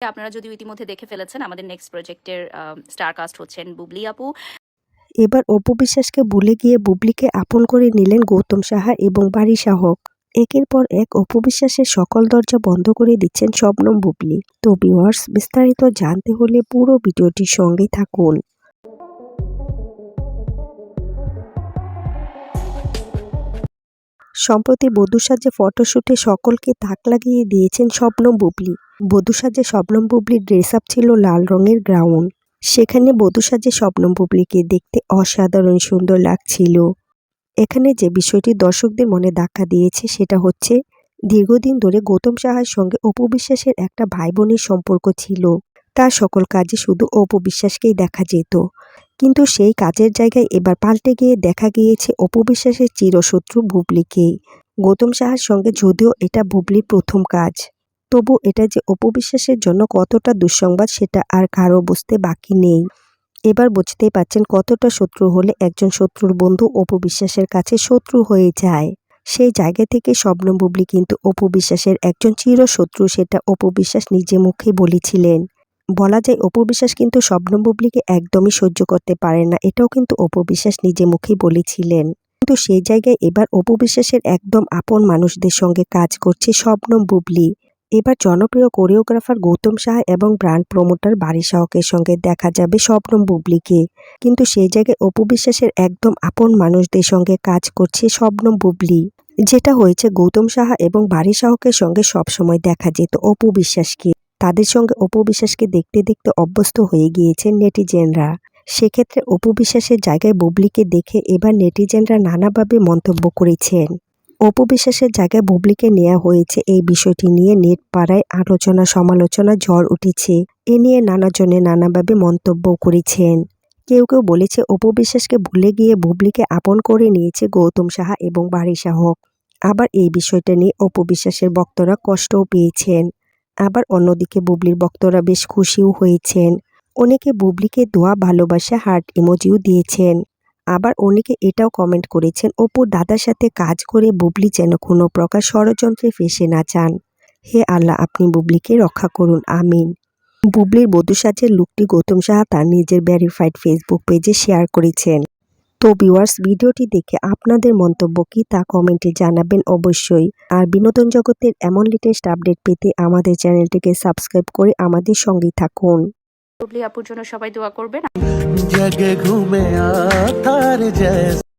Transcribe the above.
আপনারা যদিও ইতিমধ্যে দেখে ফেলেছেন, আমাদের নেক্সট প্রজেক্টের স্টার কাস্ট হচ্ছেন বুবলি আপু। এবার অপু বিশ্বাসকে ভুলে গিয়ে বুবলিকে আপন করে নিলেন গৌতম সাহা এবং বাড়ি শাহক। একের পর এক অপু বিশ্বাসের সকল দরজা বন্ধ করে দিচ্ছেন শবনম বুবলি। তো ভিউয়ার্স, বিস্তারিত জানতে হলে পুরো ভিডিওটির সঙ্গে থাকুন। সম্প্রতি বধূ সাজে ফটোশুটে সকলকে তাক লাগিয়ে দিয়েছেন শবনম বুবলি। বধূ সাজে শবনম বুবলির ড্রেস আপ ছিল লাল রঙের গ্রাউন্ড। সেখানে বধূ সাজে শবনম বুবলিকে দেখতে অসাধারণ সুন্দর লাগছিল। এখানে যে বিষয়টি দর্শকদের মনে ধাক্কা দিয়েছে সেটা হচ্ছে, দীর্ঘদিন ধরে গৌতম সাহার সঙ্গে অপু বিশ্বাসের একটা ভাই বোনের সম্পর্ক ছিল। তার সকল কাজে শুধু অপু বিশ্বাসকেই দেখা যেত, কিন্তু সেই কাজের জায়গায় এবার পাল্টে গিয়ে দেখা গিয়েছে অপু বিশ্বাসের চিরশত্রু বুবলিকেই। গৌতম সাহার সঙ্গে যদিও এটা বুবলির প্রথম কাজ, তবু এটা যে অপু বিশ্বাসের জন্য কতটা দুঃসংবাদ সেটা আর কারো বুঝতে বাকি নেই। এবার বুঝতেই পারছেন কতটা শত্রু হলে একজন শত্রুর বন্ধু অপু বিশ্বাসের কাছে শত্রু হয়ে যায়। সেই জায়গা থেকে শবনম বুবলি কিন্তু অপু বিশ্বাসের একজন চিরশত্রু, সেটা অপু বিশ্বাস নিজে মুখে বলেছিলেন। বলা যায় অপু বিশ্বাস কিন্তু শবনম বুবলিকে একদমই সহ্য করতে পারে না, এটাও কিন্তু অপু বিশ্বাস নিজে মুখেই বলেছিলেন। কিন্তু সেই জায়গায় এবার অপু বিশ্বাসের একদম আপন মানুষদের সঙ্গে কাজ করছে শবনম বুবলি। এবার জনপ্রিয় কোরিওগ্রাফার গৌতম সাহা এবং ব্র্যান্ড প্রমোটার বারি শাহকের সঙ্গে দেখা যাবে শবনম বুবলিকে। কিন্তু সেই জায়গায় অপু বিশ্বাসের একদম আপন মানুষদের সঙ্গে কাজ করছে শবনম বুবলি। যেটা হয়েছে, গৌতম সাহা এবং বারি শাহকের সঙ্গে সবসময় দেখা যেত অপু বিশ্বাসকে। তাদের সঙ্গে অপু বিশ্বাসকে দেখতে দেখতে অভ্যস্ত হয়ে গিয়েছেন নেটিজেনরা। সেক্ষেত্রে অপু বিশ্বাসের জায়গায় বুবলিকে দেখে এবার নেটিজেনরা নানাভাবে মন্তব্য করেছেন। অপু বিশ্বাসের জায়গায় বুবলিকে নেওয়া হয়েছে, এই বিষয়টি নিয়ে নেট পাড়ায় আলোচনা সমালোচনা ঝড় উঠেছে। এ নিয়ে নানাজনে নানাভাবে মন্তব্য করেছেন। কেউ কেউ বলেছে অপু বিশ্বাসকে ভুলে গিয়ে বুবলিকে আপন করে নিয়েছে গৌতম সাহা এবং বারি শাহক। আবার এই বিষয়টা নিয়ে অপু বিশ্বাসের ভক্তরা কষ্টও পেয়েছেন। আবার অন্যদিকে বুবলির ভক্তরা বেশ খুশিও হয়েছেন। অনেকে বুবলিকে দোয়া ভালোবাসা হার্ট ইমোজিও দিয়েছেন। আবার অনেকে এটাও কমেন্ট করেছেন, অপুর দাদার সাথে কাজ করে বুবলি যেন কোনো প্রকার ষড়যন্ত্রে ফেঁসে না যান। হে আল্লাহ, আপনি বুবলিকে রক্ষা করুন, আমিন। বুবলির বধূ সাজের লুকটি গৌতম সাহা তার নিজের ভেরিফাইড ফেসবুক পেজে শেয়ার করেছেন। তো ভিউয়ার্স, ভিডিওটি দেখে আপনাদের মন্তব্য কি তা কমেন্টে জানাবেন অবশ্যই। আর বিনোদন জগতের এমন লেটেস্ট আপডেট পেতে আমাদের চ্যানেলটিকে সাবস্ক্রাইব করে আমাদের সঙ্গেই থাকুন। বুবলি আপুর জন্য সবাই দোয়া করবেন। जग घूमे आ थार जैसे